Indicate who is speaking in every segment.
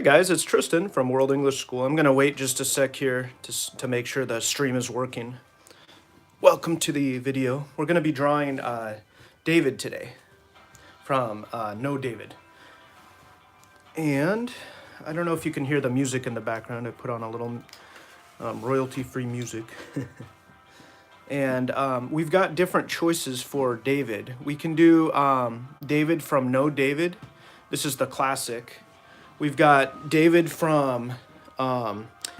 Speaker 1: Hey guys, it's Tristan from World English School. I'm gonna wait just a sec here to make sure the stream is working. Welcome to the video. We're gonna be drawing David today from No David. And I don't know if you can hear the music in the background. I put on a little royalty-free music. And we've got different choices for David. We can do David from No David. This is the classic. We've got David from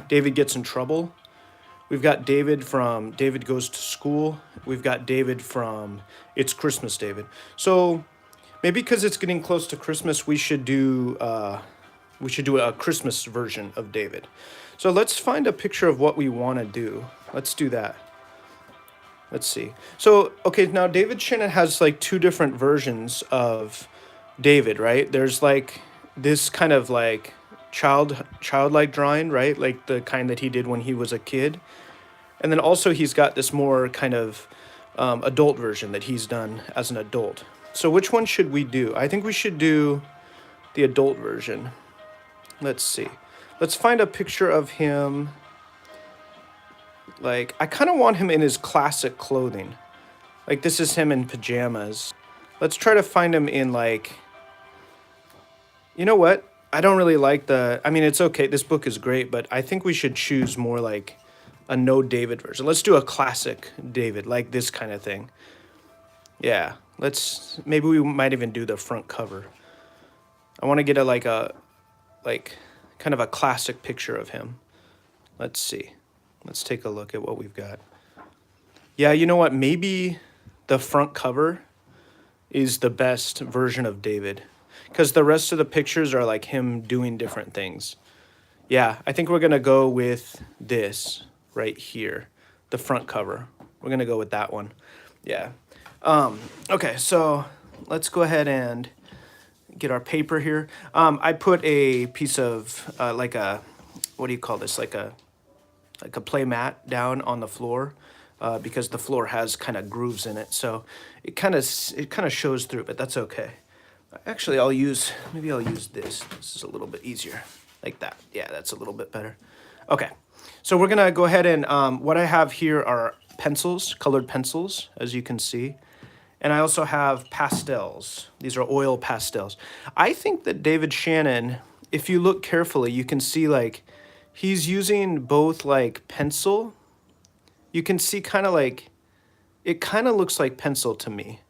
Speaker 1: David Gets in Trouble. We've got David from David Goes to School. We've got David from It's Christmas David. So maybe because it's getting close to Christmas, we should do a Christmas version of David. So let's find a picture of what we want to do. Let's do that. Let's see. So, okay, now David Shannon has like two different versions of David, right? There's like this kind of like childlike drawing, right? Like the kind that he did when he was a kid. And then also he's got this more kind of adult version that he's done as an adult. So which one should we do? I think we should do the adult version. Let's see. Let's find a picture of him. Like, I kind of want him in his classic clothing. Like, this is him in pajamas. Let's try to find him in, like... You know what? I don't really like the... I mean, it's okay. This book is great, but I think we should choose more, like, a No David version. Let's do a classic David, like this kind of thing. Yeah. Let's... Maybe we might even do the front cover. I want to get kind of a classic picture of him. Let's see. Let's take a look at what we've got. Yeah, you know what? Maybe the front cover is the best version of David, because the rest of the pictures are like him doing different things. Yeah, I think we're going to go with this right here, the front cover. We're going to go with that one. Yeah. Okay, so let's go ahead and get our paper here. I put a piece of like a, what do you call this? Like a play mat down on the floor because the floor has kind of grooves in it, so it kind of shows through, but that's okay. Actually, maybe I'll use this. This is a little bit easier, like that. Yeah, that's a little bit better. Okay, so we're gonna go ahead and what I have here are pencils, colored pencils, as you can see, and I also have pastels. These are oil pastels. I think that David Shannon, if you look carefully, you can see like he's using both like pencil. You can see kind of like, it kind of looks like pencil to me.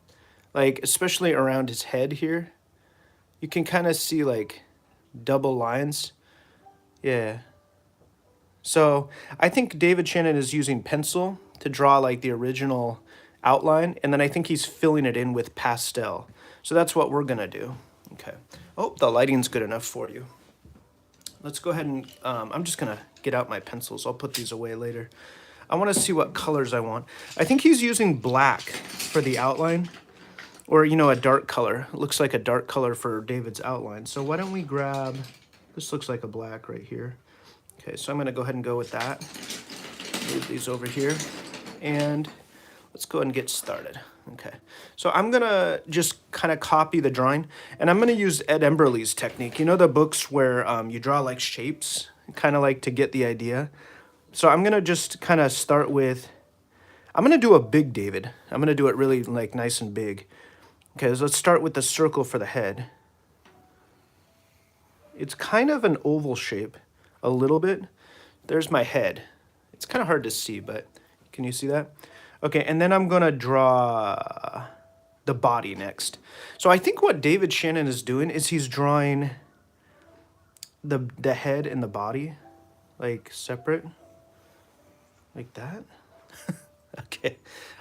Speaker 1: Like, especially around his head here. You can kind of see like double lines. Yeah. So I think David Shannon is using pencil to draw like the original outline. And then I think he's filling it in with pastel. So that's what we're gonna do. Okay. Oh, the lighting's good enough for you. Let's go ahead and, I'm just going to get out my pencils. I'll put these away later. I want to see what colors I want. I think he's using black for the outline, or, you know, a dark color. It looks like a dark color for David's outline. So why don't we grab, this looks like a black right here. Okay, so I'm going to go ahead and go with that. Move these over here, and let's go ahead and get started. Okay, so I'm gonna just kind of copy the drawing, and I'm gonna use Ed Emberley's technique. You know the books where you draw like shapes, kind of like to get the idea. So I'm gonna just kind of start with, I'm gonna do a big David. I'm gonna do it really like nice and big. Okay, so let's start with the circle for the head. It's kind of an oval shape, a little bit. There's my head. It's kind of hard to see, but can you see that? Okay, and then I'm going to draw the body next. So I think what David Shannon is doing is he's drawing the head and the body, like, separate. Like that. Okay,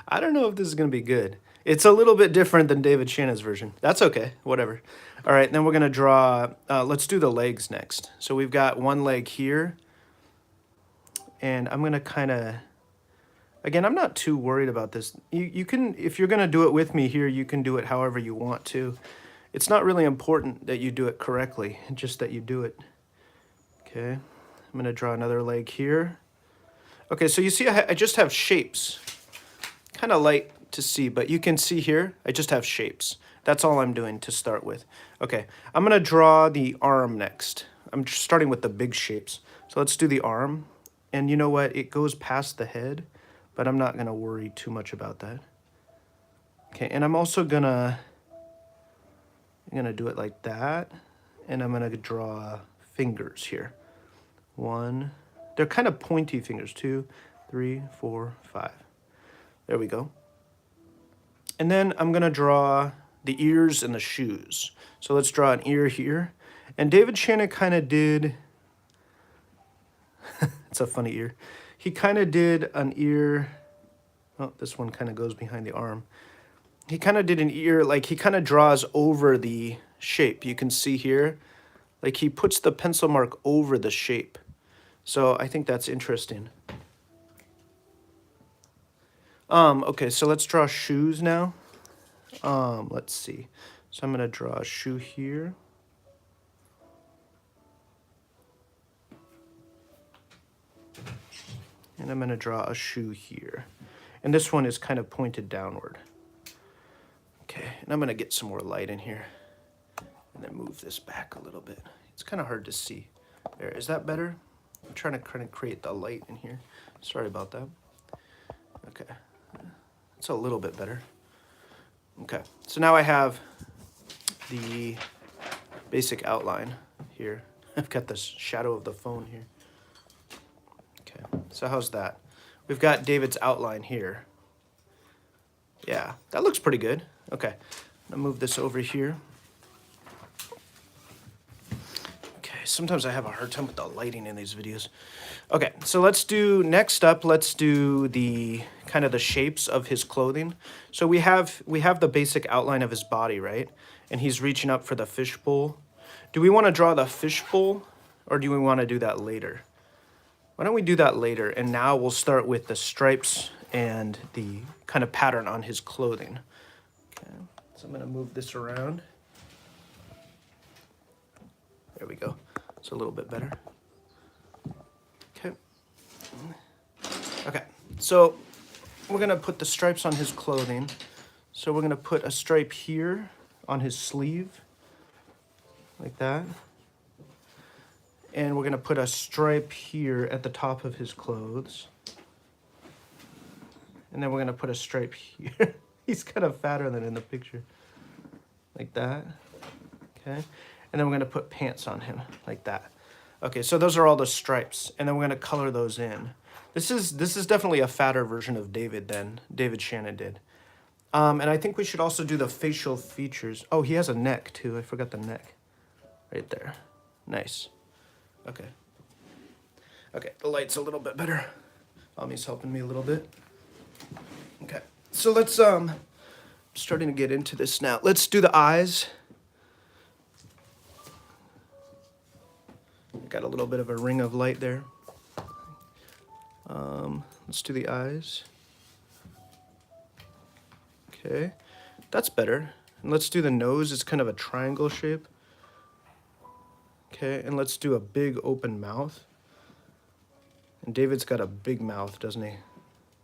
Speaker 1: I don't know if this is going to be good. It's a little bit different than David Shannon's version. That's okay, whatever. All right, then we're going to draw, let's do the legs next. So we've got one leg here, and I'm going to kind of... Again, I'm not too worried about this. You can, if you're going to do it with me here, you can do it however you want to. It's not really important that you do it correctly, just that you do it. Okay, I'm going to draw another leg here. Okay, so you see I just have shapes. Kind of light to see, but you can see here, I just have shapes. That's all I'm doing to start with. Okay, I'm going to draw the arm next. I'm just starting with the big shapes. So let's do the arm. And you know what? It goes past the head, but I'm not gonna worry too much about that. Okay, and I'm also gonna do it like that. And I'm gonna draw fingers here. 1, they're kind of pointy fingers. 2, 3, 4, 5. There we go. And then I'm gonna draw the ears and the shoes. So let's draw an ear here. And David Shannon kind of did, it's a funny ear. He kind of did an ear, oh, this one kind of goes behind the arm. He kind of did an ear, like he kind of draws over the shape. You can see here, like he puts the pencil mark over the shape. So I think that's interesting. Okay, so let's draw shoes now. Let's see. So I'm gonna draw a shoe here. And I'm gonna draw a shoe here. And this one is kind of pointed downward. Okay, and I'm gonna get some more light in here. And then move this back a little bit. It's kind of hard to see. There, is that better? I'm trying to kind of create the light in here. Sorry about that. Okay, it's a little bit better. Okay, so now I have the basic outline here. I've got the shadow of the phone here. Okay, so how's that? We've got David's outline here. Yeah, that looks pretty good. Okay, I'm gonna move this over here. Okay, sometimes I have a hard time with the lighting in these videos. Okay, so next up, let's do the kind of the shapes of his clothing. So we have the basic outline of his body, right? And he's reaching up for the fishbowl. Do we want to draw the fishbowl, or do we want to do that later? Why don't we do that later? And now we'll start with the stripes and the kind of pattern on his clothing. Okay, so I'm going to move this around. There we go. It's a little bit better. Okay. Okay, so we're going to put the stripes on his clothing. So we're going to put a stripe here on his sleeve, like that. And we're going to put a stripe here at the top of his clothes. And then we're going to put a stripe here. He's kind of fatter than in the picture. Like that. Okay. And then we're going to put pants on him, like that. Okay, so those are all the stripes. And then we're going to color those in. This is definitely a fatter version of David than David Shannon did. And I think we should also do the facial features. Oh, he has a neck too. I forgot the neck. Right there. Nice. Okay. Okay, the light's a little bit better. Ami's helping me a little bit. Okay, so let's, starting to get into this now. Let's do the eyes. Got a little bit of a ring of light there. Let's do the eyes. Okay, that's better. And let's do the nose. It's kind of a triangle shape. Okay, and let's do a big open mouth. And David's got a big mouth, doesn't he?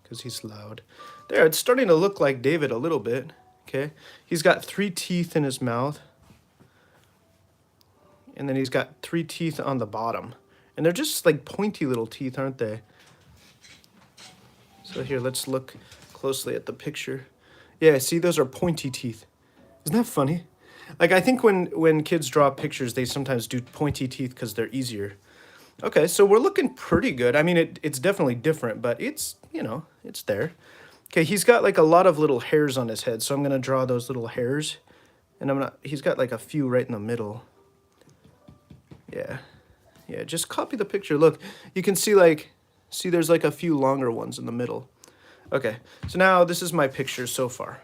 Speaker 1: Because he's loud. There, it's starting to look like David a little bit. Okay, he's got 3 teeth in his mouth. And then he's got 3 teeth on the bottom. And they're just like pointy little teeth, aren't they? So here, let's look closely at the picture. Yeah, see, those are pointy teeth. Isn't that funny? Like, I think when kids draw pictures, they sometimes do pointy teeth because they're easier. Okay, so we're looking pretty good. I mean, it's definitely different, but it's, you know, it's there. Okay, he's got like a lot of little hairs on his head, so I'm going to draw those little hairs. And he's got like a few right in the middle. Yeah, just copy the picture. Look, you can see there's like a few longer ones in the middle. Okay, so now this is my picture so far.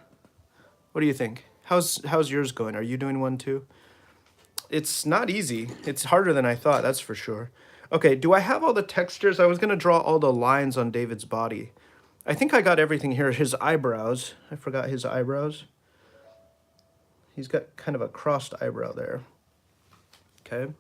Speaker 1: What do you think? How's yours going? Are you doing one too? It's not easy. It's harder than I thought, that's for sure. Okay, do I have all the textures? I was going to draw all the lines on David's body. I think I got everything here. His eyebrows. I forgot his eyebrows. He's got kind of a crossed eyebrow there. Okay.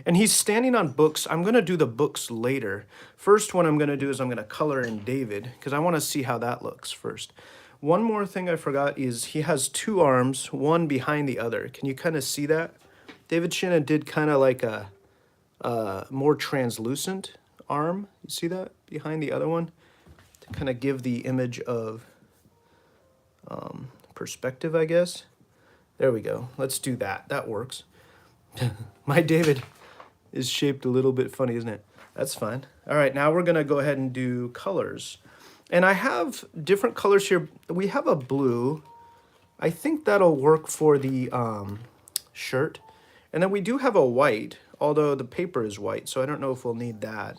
Speaker 1: And he's standing on books. I'm going to do the books later. First, what I'm going to do is I'm going to color in David because I want to see how that looks first. One more thing I forgot is he has 2 arms, one behind the other. Can you kind of see that? David Shannon did kind of like a more translucent arm. You see that behind the other one? To kind of give the image of perspective, I guess. There we go. Let's do that. That works. My David is shaped a little bit funny, isn't it? That's fine. All right, now we're gonna go ahead and do colors. And I have different colors here. We have a blue. I think that'll work for the shirt. And then we do have a white, although the paper is white, so I don't know if we'll need that.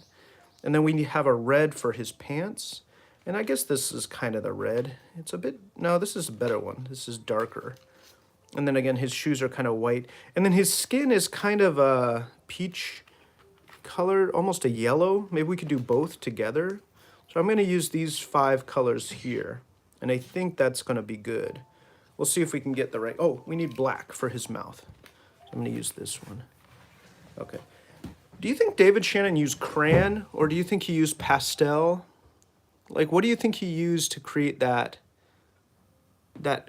Speaker 1: And then we have a red for his pants. And I guess this is kind of the red. It's a bit, no, this is a better one. This is darker. And then again, his shoes are kind of white. And then his skin is kind of a peach color, almost a yellow. Maybe we could do both together. So I'm gonna use these 5 colors here. And I think that's gonna be good. We'll see if we can get the right, oh, we need black for his mouth. So I'm gonna use this one. Okay. Do you think David Shannon used crayon, or do you think he used pastel? Like, what do you think he used to create that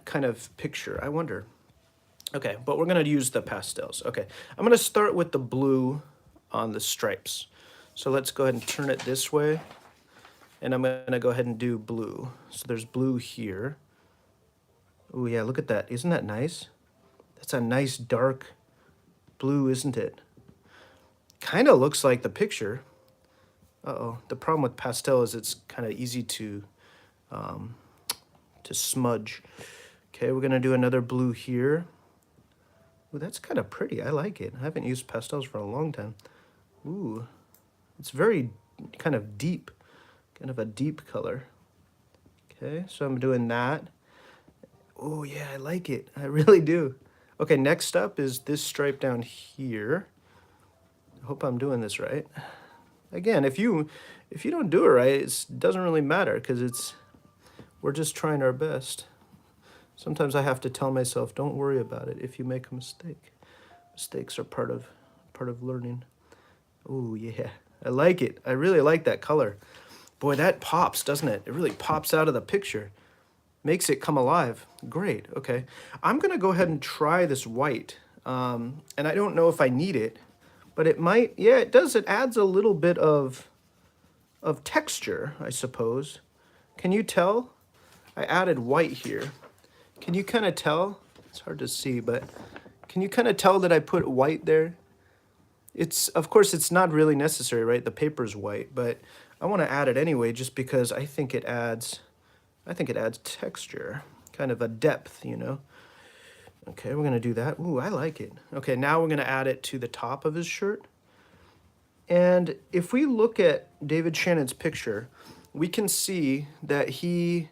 Speaker 1: kind of picture? I wonder. Okay, but we're gonna use the pastels. Okay, I'm gonna start with the blue on the stripes. So let's go ahead and turn it this way. And I'm gonna go ahead and do blue. So there's blue here. Oh yeah, look at that. Isn't that nice? That's a nice dark blue, isn't it? Kind of looks like the picture. Uh-oh, the problem with pastel is it's kind of easy to smudge. Okay, we're gonna do another blue here. Ooh, that's kind of pretty. I like it. I haven't used pastels for a long time. Ooh, it's very kind of deep, kind of a deep color. Okay, so I'm doing that. Oh yeah, I like it. I really do. Okay, next up is this stripe down here. I hope I'm doing this right. Again, if you don't do it right, it doesn't really matter because we're just trying our best. Sometimes I have to tell myself, don't worry about it if you make a mistake. Mistakes are part of learning. Oh yeah, I like it. I really like that color. Boy, that pops, doesn't it? It really pops out of the picture. Makes it come alive. Great, okay. I'm gonna go ahead and try this white. And I don't know if I need it, but it might, yeah, it does. It adds a little bit of texture, I suppose. Can you tell? I added white here. Can you kind of tell? It's hard to see, but can you kind of tell that I put white there? Of course, it's not really necessary, right? The paper's white, but I want to add it anyway just because I think it adds texture, kind of a depth, you know? Okay, we're gonna do that. Ooh, I like it. Okay, now we're gonna add it to the top of his shirt. And if we look at David Shannon's picture, we can see that he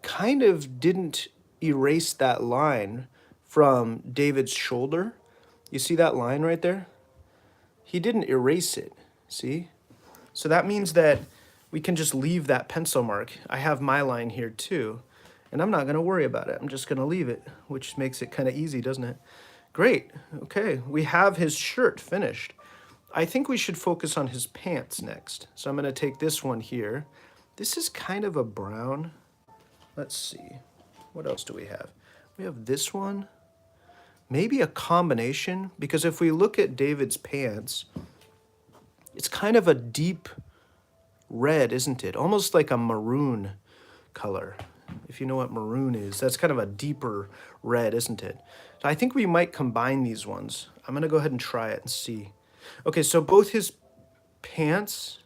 Speaker 1: kind of didn't erase that line from David's shoulder. You see that line right there? He didn't erase it, see? So that means that we can just leave that pencil mark. I have my line here too, and I'm not gonna worry about it. I'm just gonna leave it, which makes it kind of easy, doesn't it? Great, okay, we have his shirt finished. I think we should focus on his pants next. So I'm gonna take this one here. This is kind of a brown. Let's see, what else do we have? We have this one. Maybe a combination, because if we look at David's pants, it's kind of a deep red, isn't it? Almost like a maroon color. If you know what maroon is, that's kind of a deeper red, isn't it? So I think we might combine these ones. I'm gonna go ahead and try it and see. Okay, so both his pants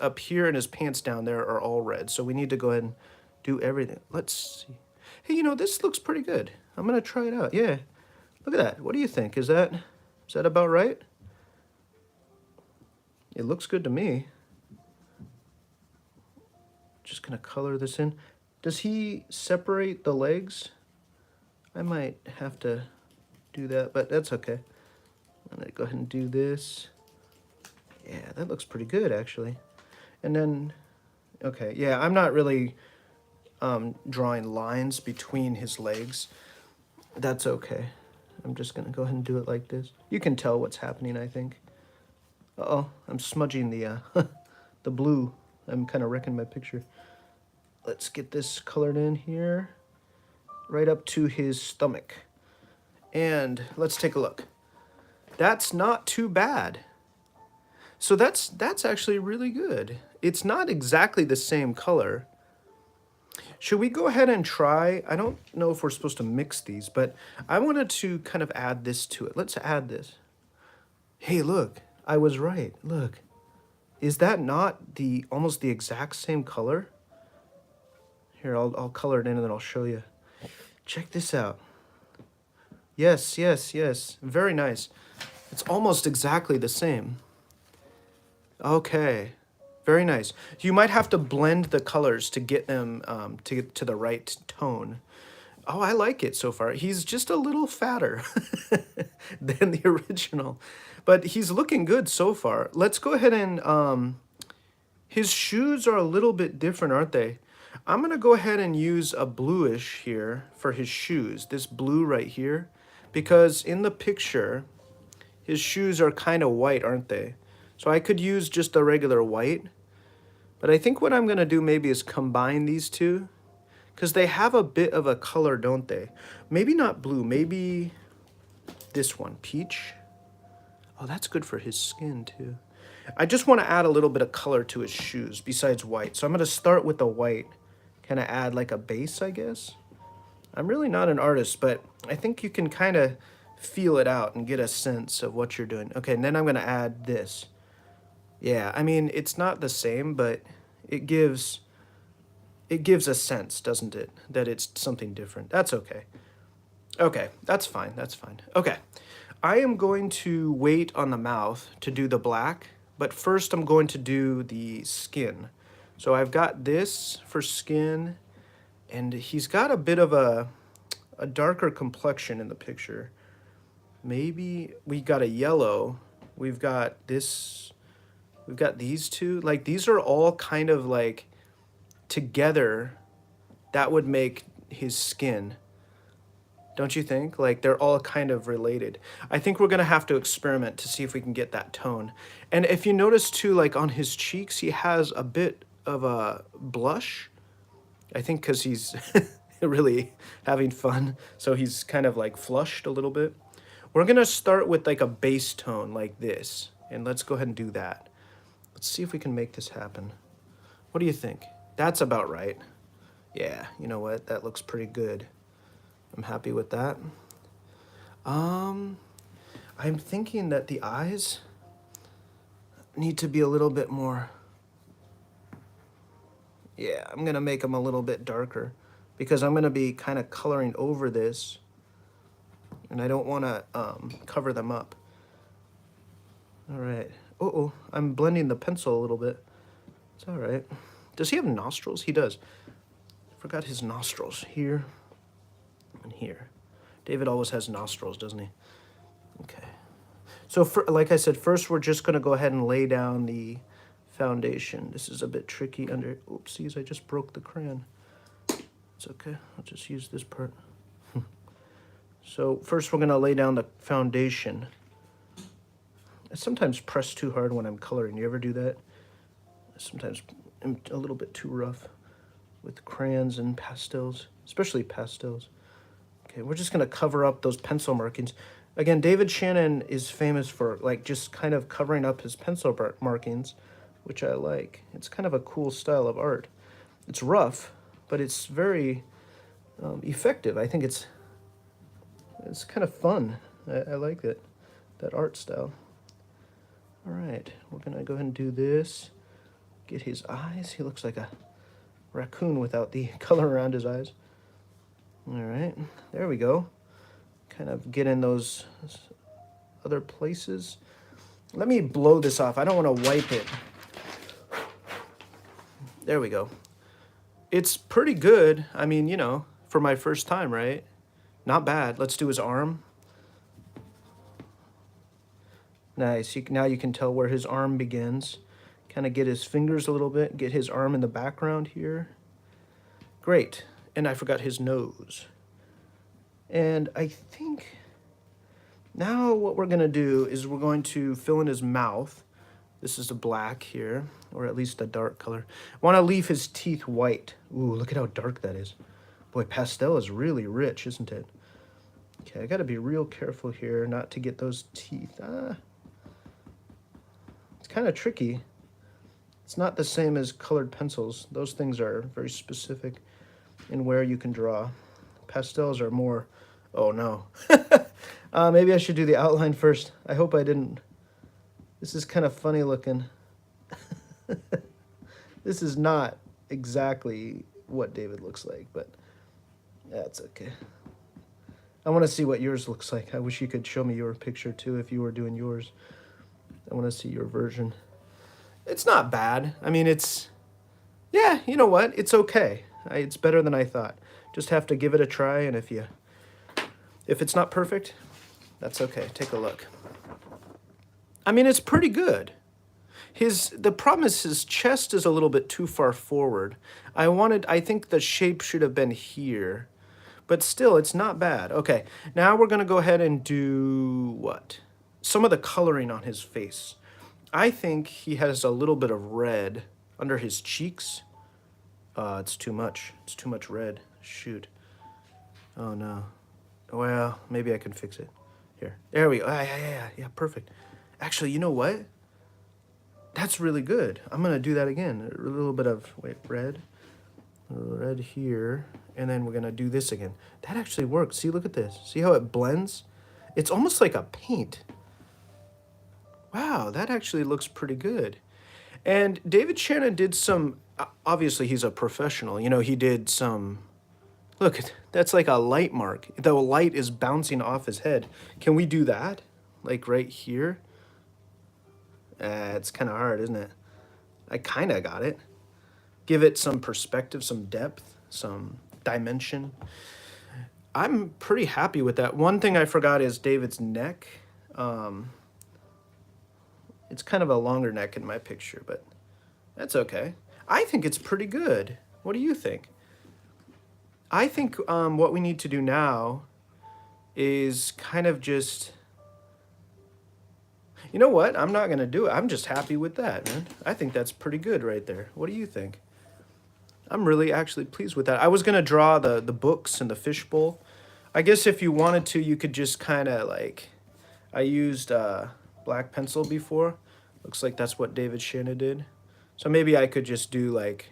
Speaker 1: up here and his pants down there are all red. So we need to go ahead and do everything. Let's see. Hey, you know, this looks pretty good. I'm gonna try it out. Yeah, look at that. What do you think? Is that about right? It looks good to me. Just gonna color this in. Does he separate the legs? I might have to do that, but that's okay. I'm gonna go ahead and do this. Yeah, that looks pretty good actually. And then, okay, yeah, I'm not really drawing lines between his legs. That's okay. I'm just gonna go ahead and do it like this. You can tell what's happening, I think. Uh-oh, I'm smudging the the blue. I'm kind of wrecking my picture. Let's get this colored in here, right up to his stomach. And let's take a look. That's not too bad. So that's actually really good. It's not exactly the same color. Should we go ahead and try? I don't know if we're supposed to mix these, but I wanted to kind of add this to it. Let's add this. Hey, look, I was right. Look, is that not the almost the exact same color? Here, I'll color it in and then I'll show you. Check this out. Yes, yes, yes. Very nice. It's almost exactly the same. Okay. Very nice. You might have to blend the colors to get them to get to the right tone. Oh, I like it so far. He's just a little fatter than the original, but he's looking good so far. Let's go ahead and his shoes are a little bit different, aren't they? I'm gonna go ahead and use a bluish here for his shoes, this blue right here, because in the picture, his shoes are kind of white, aren't they? So I could use just a regular white, but I think what I'm gonna do maybe is combine these two, because they have a bit of a color, don't they? Maybe not blue, maybe this one, peach. Oh, that's good for his skin too. I just want to add a little bit of color to his shoes besides white. So I'm going to start with the white, kind of add like a base, I guess. I'm really not an artist, but I think you can kind of feel it out and get a sense of what you're doing. Okay, and then I'm going to add this. Yeah, I mean, it's not the same, but it gives a sense, doesn't it? That it's something different. That's okay. Okay, that's fine, that's fine. Okay, I am going to wait on the mouth to do the black, but first I'm going to do the skin. So I've got this for skin, and he's got a bit of a darker complexion in the picture. Maybe we got a yellow, we've got this, we've got these two. Like, these are all kind of like together, that would make his skin. Don't you think? Like, they're all kind of related. I think we're gonna have to experiment to see if we can get that tone. And if you notice too, like on his cheeks, he has a bit of a blush. I think because he's really having fun. So he's kind of like flushed a little bit. We're gonna start with like a base tone like this. And let's go ahead and do that. Let's see if we can make this happen. What do you think? That's about right. Yeah, you know what? That looks pretty good. I'm happy with that. I'm thinking that the eyes need to be a little bit more. Yeah, I'm gonna make them a little bit darker because I'm gonna be kind of coloring over this, and I don't want to cover them up. All right. Uh-oh, I'm blending the pencil a little bit. It's all right. Does he have nostrils? He does. Forgot his nostrils here and here. David always has nostrils, doesn't he? Okay. So like I said, first we're just going to go ahead and lay down the foundation. This is a bit tricky under, oopsies, I just broke the crayon. It's okay, I'll just use this part. So first we're going to lay down the foundation. I sometimes press too hard when I'm coloring. You ever do that? Sometimes I'm a little bit too rough with crayons and pastels, especially pastels. Okay, we're just gonna cover up those pencil markings. Again, David Shannon is famous for like just kind of covering up his pencil markings, which I like. It's kind of a cool style of art. It's rough, but it's very effective. I think it's kind of fun. I like that art style. All right, we're gonna go ahead and do this. Get his eyes. He looks like a raccoon without the color around his eyes. All right, there we go. Kind of get in those other places. Let me blow this off. I don't want to wipe it. There we go. It's pretty good. I mean, you know, for my first time, right? Not bad. Let's do his arm. Nice. Now you can tell where his arm begins. Kind of get his fingers a little bit. Get his arm in the background here. Great. And I forgot his nose. And I think now what we're going to do is we're going to fill in his mouth. This is a black here, or at least a dark color. I want to leave his teeth white. Ooh, look at how dark that is. Boy, pastel is really rich, isn't it? Okay, I gotta be real careful here not to get those teeth. It's kind of tricky. It's not the same as colored pencils. Those things are very specific in where you can draw. Pastels are more, oh no. Maybe I should do the outline first. I hope I didn't. This is kind of funny looking. This is not exactly what David looks like, but that's okay. I want to see what yours looks like. I wish you could show me your picture too if you were doing yours. I want to see your version. It's not bad. I mean, yeah, you know what? It's okay. It's better than I thought. Just have to give it a try, and if it's not perfect, that's okay. Take a look. I mean, it's pretty good. The problem is his chest is a little bit too far forward. I think the shape should have been here, but still, it's not bad. Okay, now we're gonna go ahead and do what? Some of the coloring on his face. I think he has a little bit of red under his cheeks. It's too much. It's too much red. Shoot. Oh no. Well, maybe I can fix it. Here. There we go. Yeah, perfect. Actually, you know what? That's really good. I'm gonna do that again. A little bit of, red here, and then we're gonna do this again. That actually works. See, look at this. See how it blends? It's almost like a paint. Wow, that actually looks pretty good. And David Shannon did some, obviously he's a professional, he did some, look, that's like a light mark. The light is bouncing off his head. Can we do that? Like right here? It's kind of hard, isn't it? I kind of got it. Give it some perspective, some depth, some dimension. I'm pretty happy with that. One thing I forgot is David's neck. It's kind of a longer neck in my picture, but that's okay. I think it's pretty good. What do you think? I think what we need to do now is kind of just... You know what? I'm not going to do it. I'm just happy with that, man. I think that's pretty good right there. What do you think? I'm really actually pleased with that. I was going to draw the books and the fishbowl. I guess if you wanted to, you could just kind of like... I used black pencil before. Looks like that's what David Shannon did. So maybe I could just do like,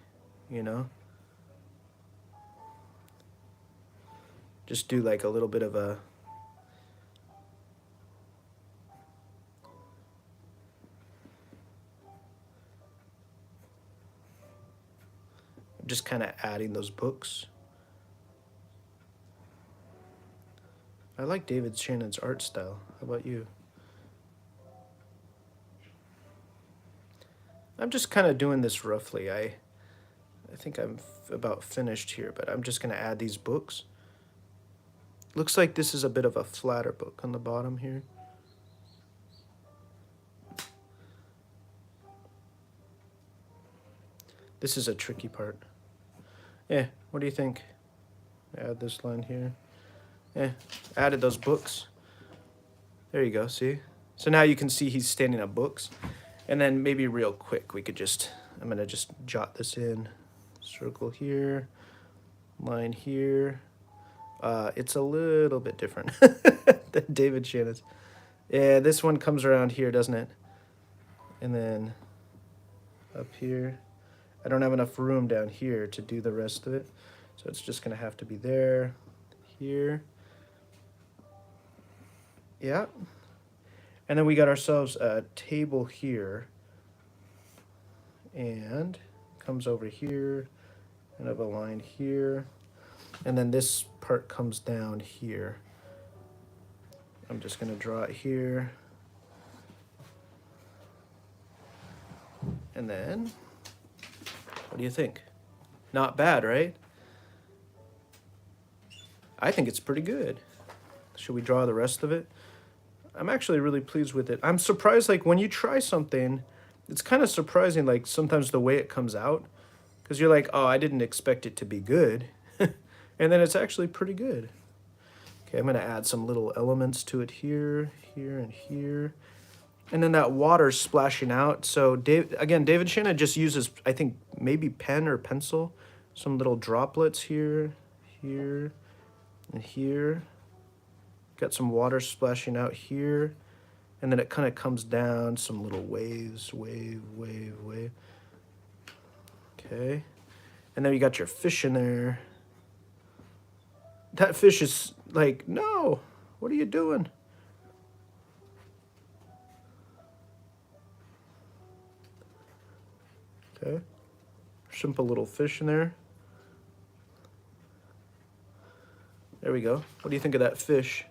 Speaker 1: just do like a little bit of a... Just kind of adding those books. I like David Shannon's art style. How about you? I'm just kind of doing this roughly. I think I'm about finished here, but I'm just going to add these books. Looks like this is a bit of a flatter book on the bottom here. This is a tricky part. Yeah, what do you think? Add this line here. Yeah, added those books. There you go, see? So now you can see he's standing up books. And then maybe real quick, we could just, I'm gonna just jot this in. Circle here, line here. It's a little bit different than David Shannon's. Yeah, this one comes around here, doesn't it? And then up here. I don't have enough room down here to do the rest of it. So it's just gonna have to be there, here. Yeah. And then we got ourselves a table here. And comes over here, and have a line here. And then this part comes down here. I'm just gonna draw it here. And then, what do you think? Not bad, right? I think it's pretty good. Should we draw the rest of it? I'm actually really pleased with it. I'm surprised, like, when you try something, it's kind of surprising, like, sometimes the way it comes out. Because you're like, oh, I didn't expect it to be good. And then it's actually pretty good. Okay, I'm going to add some little elements to it here, here, and here. And then that water splashing out. So, David Shannon just uses, I think, maybe pen or pencil. Some little droplets here, here, and here. Got some water splashing out here. And then it kind of comes down, some little waves, wave, wave, wave. Okay. And then you got your fish in there. That fish is like, no, what are you doing? Okay. Simple little fish in there. There we go. What do you think of that fish?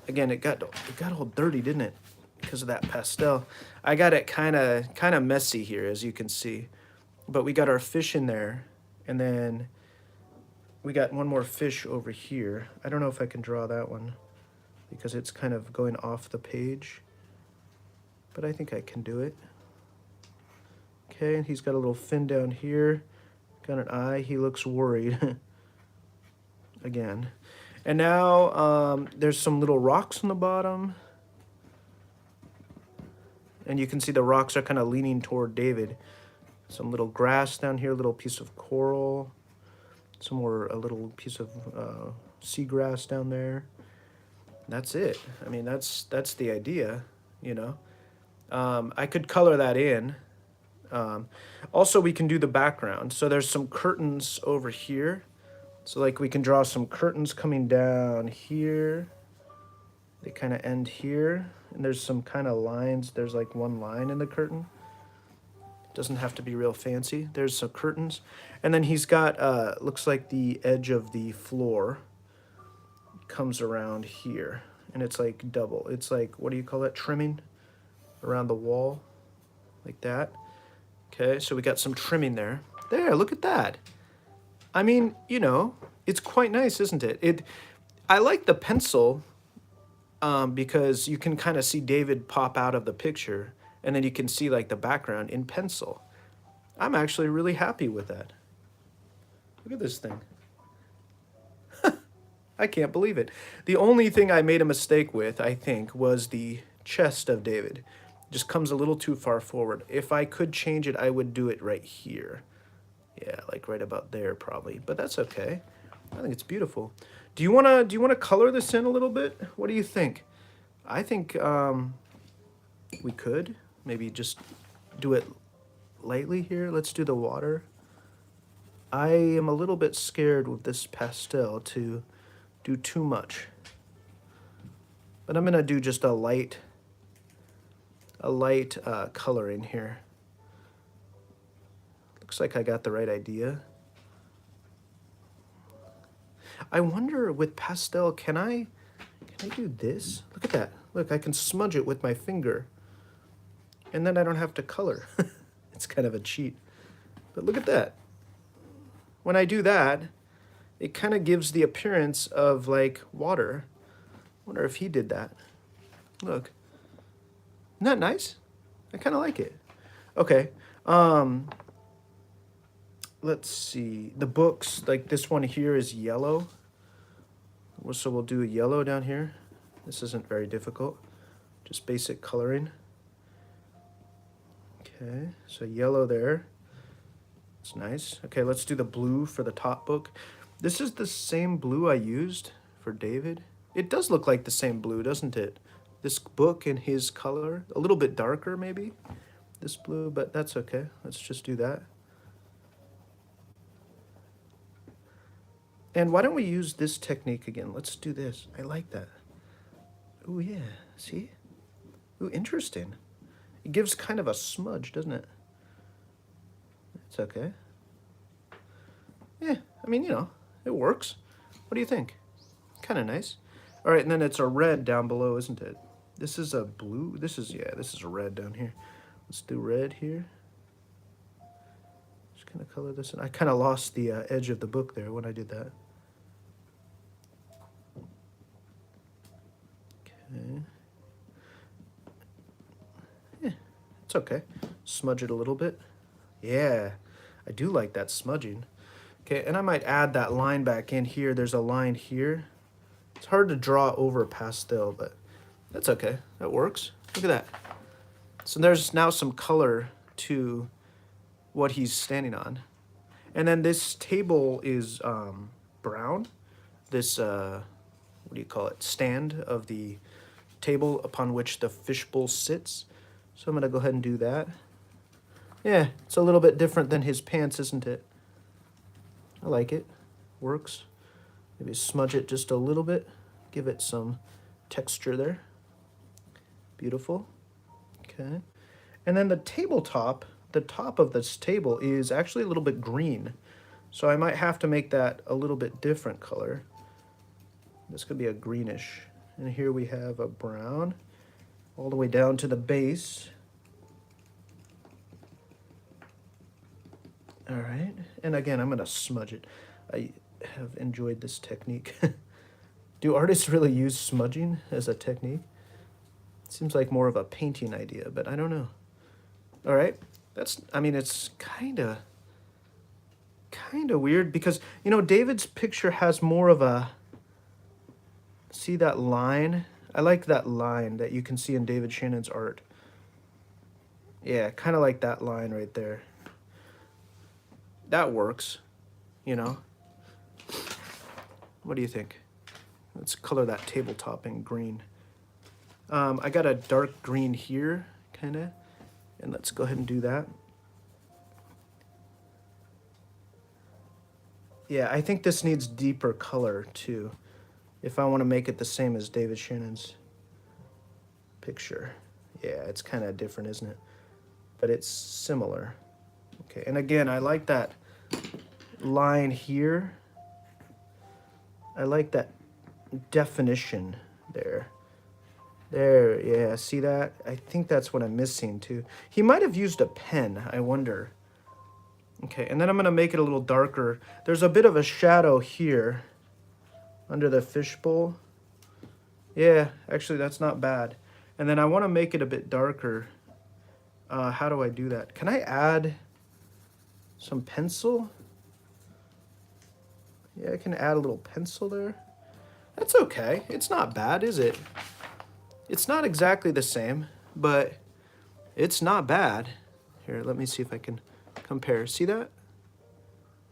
Speaker 1: Again, it got all dirty, didn't it? Because of that pastel. I got it kind of messy here, as you can see. But we got our fish in there, and then we got one more fish over here. I don't know if I can draw that one because it's kind of going off the page, but I think I can do it. Okay, and he's got a little fin down here, got an eye. He looks worried again. And now there's some little rocks on the bottom, and you can see the rocks are kind of leaning toward David. Some little grass down here, a little piece of coral, a little piece of seagrass down there. That's it. I mean, that's the idea, you know. I could color that in. Also, we can do the background. So there's some curtains over here. So like we can draw some curtains coming down here. They kind of end here. And there's some kind of lines. There's like one line in the curtain. Doesn't have to be real fancy. There's some curtains. And then he's got, looks like the edge of the floor comes around here. And it's like double. It's like, what do you call that? Trimming around the wall. Like that. Okay, so we got some trimming there. There, look at that. I mean, you know, it's quite nice, isn't it? I like the pencil because you can kind of see David pop out of the picture. And then you can see like the background in pencil. I'm actually really happy with that. Look at this thing. I can't believe it. The only thing I made a mistake with, I think, was the chest of David. It just comes a little too far forward. If I could change it, I would do it right here. Yeah, like right about there probably. But that's okay. I think it's beautiful. Do you wanna color this in a little bit? What do you think? I think we could. Maybe just do it lightly here. Let's do the water. I am a little bit scared with this pastel to do too much. But I'm gonna do just a light coloring here. Looks like I got the right idea. I wonder with pastel, can I do this? Look at that. Look, I can smudge it with my finger. And then I don't have to color. It's kind of a cheat. But look at that. When I do that, it kind of gives the appearance of like water. I wonder if he did that. Look. Isn't that nice? I kind of like it. Okay. Let's see. The books, like this one here is yellow. So we'll do yellow down here. This isn't very difficult. Just basic coloring. Okay, so yellow there. It's nice. Okay, let's do the blue for the top book. This is the same blue I used for David. It does look like the same blue, doesn't it? This book in his color, a little bit darker maybe, this blue, but that's okay. Let's just do that. And why don't we use this technique again? Let's do this. I like that. Oh yeah, see? Ooh, interesting. It gives kind of a smudge, doesn't it? It's okay. Yeah, I mean, you know, it works. What do you think? Kind of nice. All right, and then it's a red down below, isn't it? This is a blue. This is a red down here. Let's do red here. Just kind of color this in. I kind of lost the edge of the book there when I did that. Okay. It's okay. Smudge it a little bit. Yeah, I do like that smudging. Okay, and I might add that line back in here. There's a line here. It's hard to draw over pastel, but that's okay. That works. Look at that. So there's now some color to what he's standing on. And then this table is brown. This, what what do you call it, stand of the table upon which the fishbowl sits. So I'm gonna go ahead and do that. Yeah, it's a little bit different than his pants, isn't it? I like it. Works. Maybe smudge it just a little bit. Give it some texture there. Beautiful. Okay. And then the tabletop, the top of this table is actually a little bit green. So I might have to make that a little bit different color. This could be a greenish. And here we have a brown all the way down to the base. All right. And again, I'm going to smudge it. I have enjoyed this technique. Do artists really use smudging as a technique? Seems like more of a painting idea, but I don't know. All right. I mean, it's kind of weird because, you know, David's picture has more of a, see that line? I like that line that you can see in David Shannon's art. Yeah, kind of like that line right there. That works, you know. What do you think? Let's color that tabletop in green. I got a dark green here, kind of, and let's go ahead and do that. Yeah, I think this needs deeper color too, if I want to make it the same as David Shannon's picture. Yeah, it's kind of different, isn't it? But it's similar. Okay, and again, I like that line here. I like that definition there. There, yeah, see that? I think that's what I'm missing too. He might have used a pen, I wonder. Okay, and then I'm gonna make it a little darker. There's a bit of a shadow here under the fishbowl. Yeah, actually that's not bad. And then I wanna make it a bit darker. How do I do that? Can I add some pencil? Yeah, I can add a little pencil there. That's okay. It's not bad, is it? It's not exactly the same, but it's not bad. Here, let me see if I can compare. See that?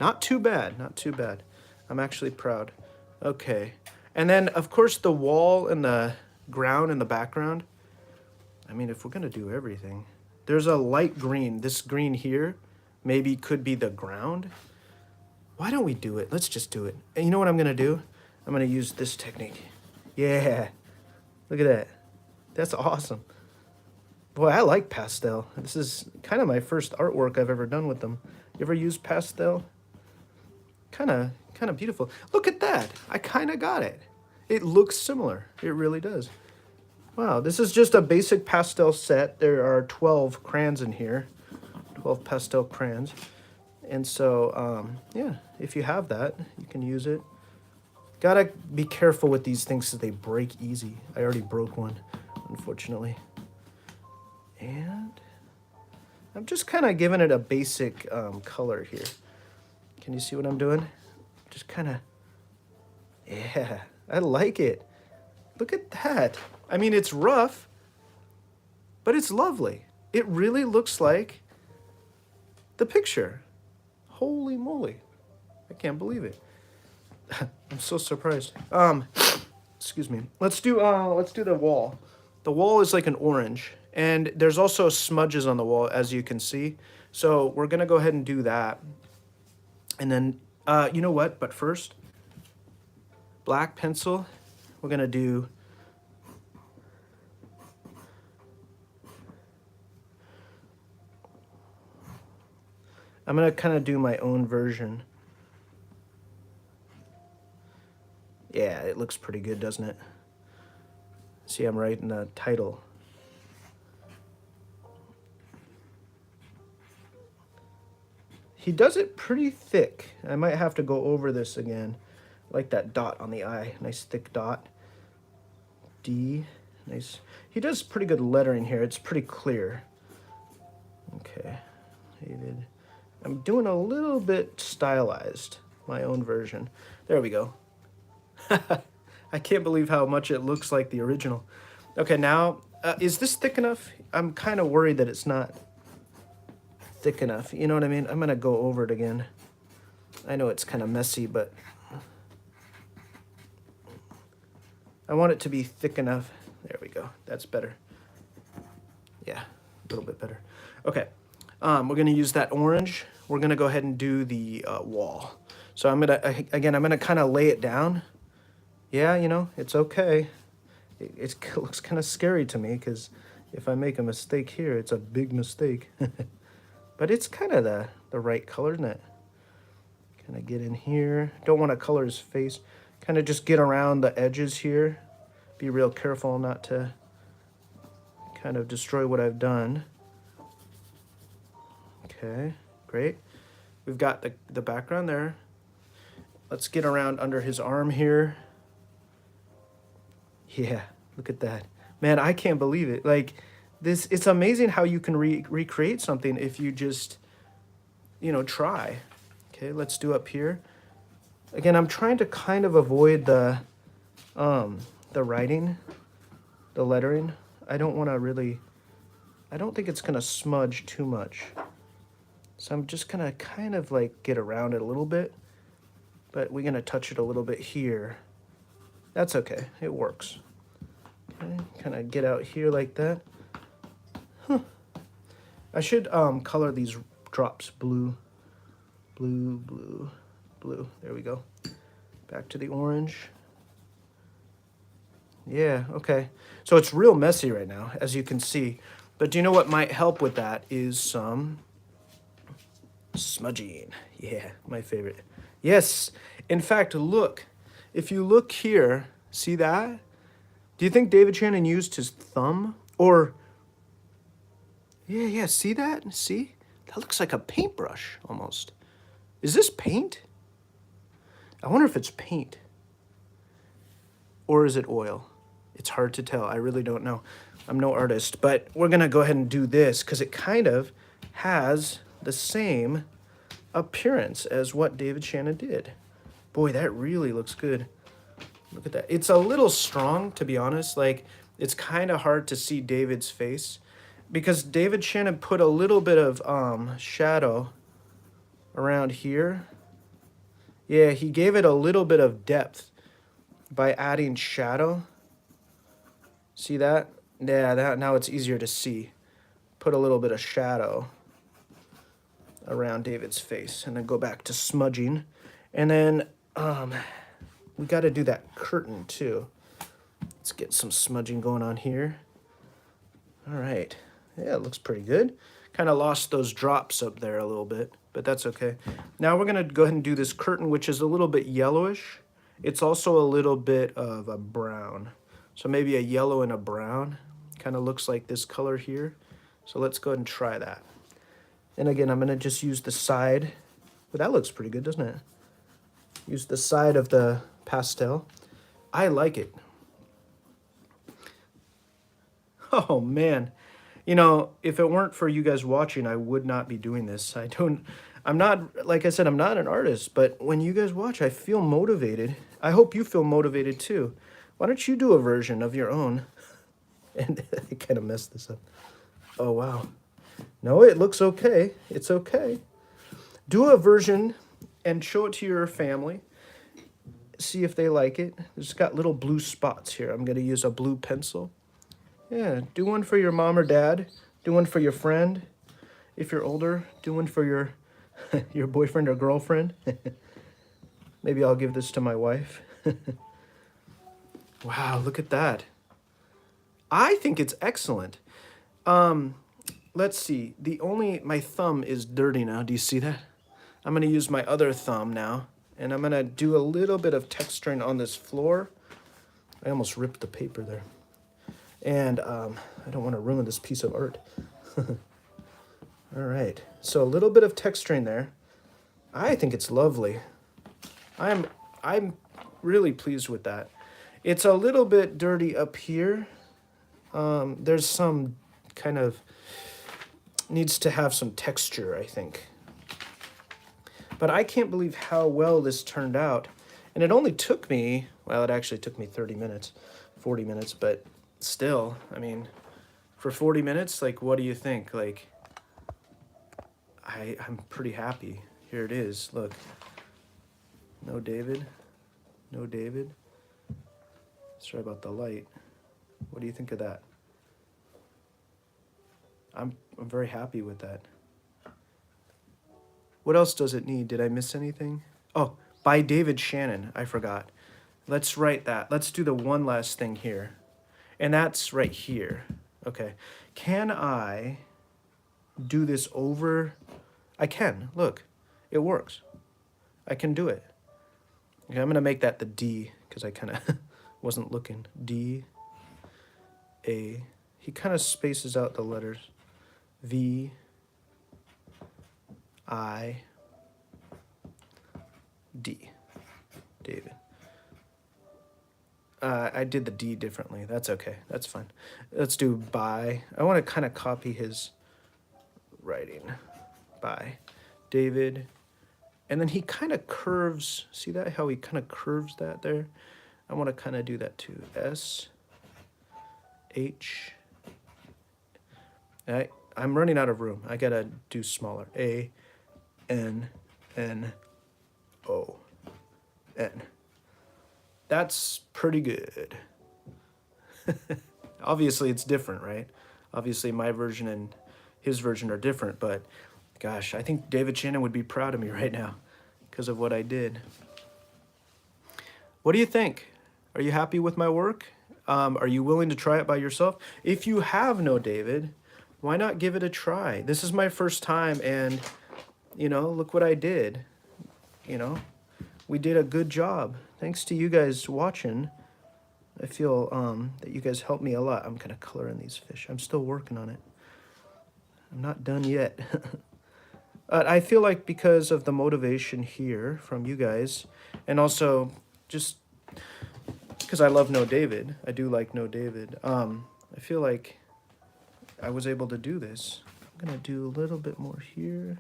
Speaker 1: Not too bad, not too bad. I'm actually proud. Okay. And then, of course, the wall and the ground in the background. I mean, if we're going to do everything. There's a light green. This green here maybe could be the ground. Why don't we do it? Let's just do it. And you know what I'm going to do? I'm going to use this technique. Yeah. Look at that. That's awesome. Boy, I like pastel. This is kind of my first artwork I've ever done with them. You ever used pastel? Kind of beautiful. Look at that. I kind of got it. It looks similar. It really does. Wow, this is just a basic pastel set. There are 12 crayons in here. 12 pastel crayons. And so, yeah, if you have that, you can use it. Gotta be careful with these things because they break easy. I already broke one, unfortunately. And I'm just kind of giving it a basic color here. Can you see what I'm doing? Just kind of, yeah, I like it. Look at that. I mean, it's rough, but it's lovely. It really looks like the picture. Holy moly. I can't believe it. I'm so surprised. Excuse me. Let's do the wall. The wall is like an orange, and there's also smudges on the wall, as you can see. So we're gonna go ahead and do that. And then, you know what? But first, black pencil. We're gonna do. I'm gonna kind of do my own version. Yeah, it looks pretty good, doesn't it? See, I'm writing the title. He does it pretty thick. I might have to go over this again. I like that dot on the eye. Nice thick dot. D. Nice. He does pretty good lettering here. It's pretty clear. Okay. David. I'm doing a little bit stylized. My own version. There we go. I can't believe how much it looks like the original. Okay, now, is this thick enough? I'm kind of worried that it's not thick enough. You know what I mean? I'm going to go over it again. I know it's kind of messy, but I want it to be thick enough. There we go. That's better. Yeah, a little bit better. Okay, we're gonna use that orange. We're gonna go ahead and do the wall. So I'm gonna kind of lay it down. Yeah, you know, it's okay. It looks kind of scary to me because if I make a mistake here, it's a big mistake. But it's kind of the right color, isn't it? Kind of get in here. Don't want to color his face. Kind of just get around the edges here. Be real careful not to kind of destroy what I've done. Okay, great. We've got the background there. Let's get around under his arm here. Yeah, look at that. Man, I can't believe it. Like, this, it's amazing how you can recreate something if you just, you know, try. Okay, let's do up here. Again, I'm trying to kind of avoid the writing, the lettering. I don't want to really, I don't think it's going to smudge too much. So I'm just going to kind of like get around it a little bit, but we're going to touch it a little bit here. That's okay, it works. Okay, kind of get out here like that. Huh. I should color these drops blue. Blue, blue, blue. There we go. Back to the orange. Yeah, okay. So it's real messy right now, as you can see. But do you know what might help with that is some smudging. Yeah, my favorite. Yes. In fact, look. If you look here, see that? Do you think David Shannon used his thumb? Or, yeah, see that? See? That looks like a paintbrush, almost. Is this paint? I wonder if it's paint. Or is it oil? It's hard to tell. I really don't know. I'm no artist, but we're going to go ahead and do this because it kind of has the same appearance as what David Shannon did. Boy, that really looks good. Look at that. It's a little strong, to be honest. Like, it's kind of hard to see David's face because David Shannon put a little bit of shadow around here. Yeah, he gave it a little bit of depth by adding shadow. See that? Yeah, now it's easier to see. Put a little bit of shadow around David's face and then go back to smudging. And then we got to do that curtain too. Let's get some smudging going on here. All right. Yeah, it looks pretty good. Kind of lost those drops up there a little bit, but that's okay. Now we're going to go ahead and do this curtain, which is a little bit yellowish. It's also a little bit of a brown. So maybe a yellow and a brown. Kind of looks like this color here. So let's go ahead and try that. And again, I'm going to just use the side. But that looks pretty good, doesn't it? Use the side of the pastel. I like it. Oh, man. You know, if it weren't for you guys watching, I would not be doing this. I'm not, like I said, I'm not an artist, but when you guys watch, I feel motivated. I hope you feel motivated too. Why don't you do a version of your own? And I kind of messed this up. Oh, wow. No, it looks okay. It's okay. Do a version and show it to your family. See if they like it. It's got little blue spots here. I'm going to use a blue pencil. Yeah, do one for your mom or dad. Do one for your friend. If you're older, do one for your your boyfriend or girlfriend. Maybe I'll give this to my wife. Wow, look at that. I think it's excellent. Let's see. My thumb is dirty now. Do you see that? I'm going to use my other thumb now. And I'm going to do a little bit of texturing on this floor. I almost ripped the paper there. And I don't want to ruin this piece of art. All right. So a little bit of texturing there. I think it's lovely. I'm really pleased with that. It's a little bit dirty up here. There's some kind of needs to have some texture, I think. But I can't believe how well this turned out. And it only took me, well, it actually took me 30 minutes, 40 minutes, but still, I mean, for 40 minutes, like, what do you think? Like, I'm pretty happy. Here it is, look. No David. No David. Sorry about the light. What do you think of that? I'm very happy with that. What else does it need? Did I miss anything? Oh, by David Shannon. I forgot. Let's write that. Let's do the one last thing here. And that's right here. Okay. Can I do this over? I can. Look. It works. I can do it. Okay, I'm going to make that the D because I kind of wasn't looking. D, A. He kind of spaces out the letters. V, I, D. David. I did the D differently. That's okay. That's fine. Let's do by. I want to kind of copy his writing. By David. And then he kind of curves. See that? How he kind of curves that there? I want to kind of do that too. S, H. I'm running out of room. I got to do smaller. A, N, N, O, N. That's pretty good. Obviously, it's different, right? Obviously, my version and his version are different, but gosh, I think David Shannon would be proud of me right now because of what I did. What do you think? Are you happy with my work? Are you willing to try it by yourself? If you have no David, why not give it a try? This is my first time, and, you know, look what I did. You know, we did a good job. Thanks to you guys watching. I feel that you guys helped me a lot. I'm kind of coloring these fish. I'm still working on it. I'm not done yet. I feel like because of the motivation here from you guys, and also just because I love No David, I do like No David, I feel like I was able to do this. I'm going to do a little bit more here.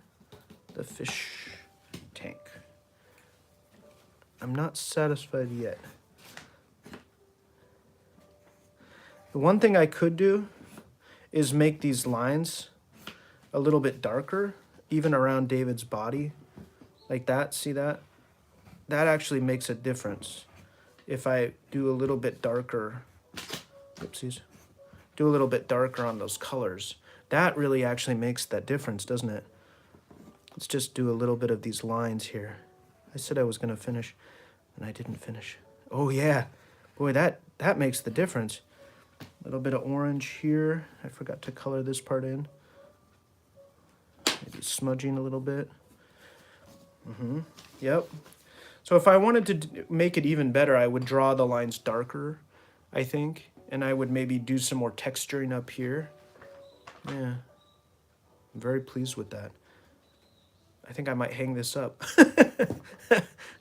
Speaker 1: The fish tank. I'm not satisfied yet. The one thing I could do is make these lines a little bit darker, even around David's body, like that. See that? That actually makes a difference. If I do a little bit darker, oopsies, do a little bit darker on those colors, that really actually makes that difference, doesn't it? Let's just do a little bit of these lines here. I said I was going to finish, and I didn't finish. Oh yeah, boy, that makes the difference. A little bit of orange here. I forgot to color this part in. Maybe smudging a little bit. Yep. So if I wanted to make it even better, I would draw the lines darker, I think. And I would maybe do some more texturing up here. Yeah. I'm very pleased with that. I think I might hang this up.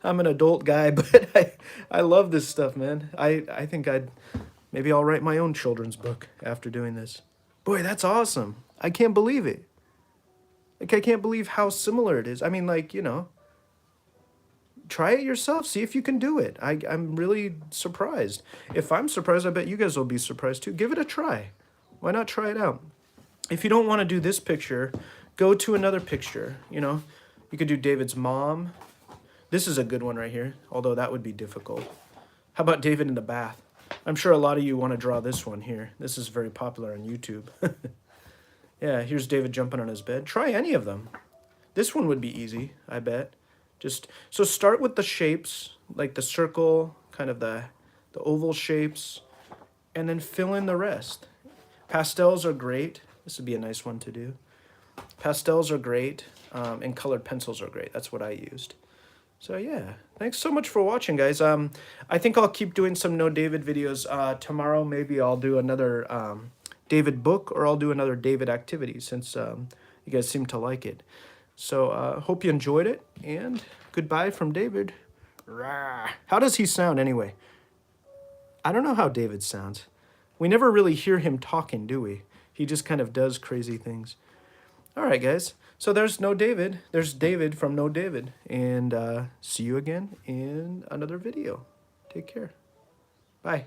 Speaker 1: I'm an adult guy, but I love this stuff, man. I think maybe I'll write my own children's book after doing this. Boy, that's awesome. I can't believe it. Like, I can't believe how similar it is. I mean, like, you know, try it yourself. See if you can do it. I'm really surprised. If I'm surprised, I bet you guys will be surprised too. Give it a try. Why not try it out? If you don't want to do this picture, go to another picture, you know. You could do David's mom. This is a good one right here, although that would be difficult. How about David in the bath? I'm sure a lot of you want to draw this one here. This is very popular on YouTube. Yeah, here's David jumping on his bed. Try any of them. This one would be easy, I bet. So start with the shapes, like the circle, kind of the oval shapes, and then fill in the rest. Pastels are great. This would be a nice one to do. Pastels are great, and colored pencils are great. That's what I used. So yeah, thanks so much for watching, guys. I think I'll keep doing some No David videos. Tomorrow maybe I'll do another David book, or I'll do another David activity, since you guys seem to like it. So hope you enjoyed it, and goodbye from David. Rah. How does he sound anyway? I don't know how David sounds. We never really hear him talking, do we? He just kind of does crazy things. All right, guys. So there's No David. There's David from No David. And see you again in another video. Take care. Bye.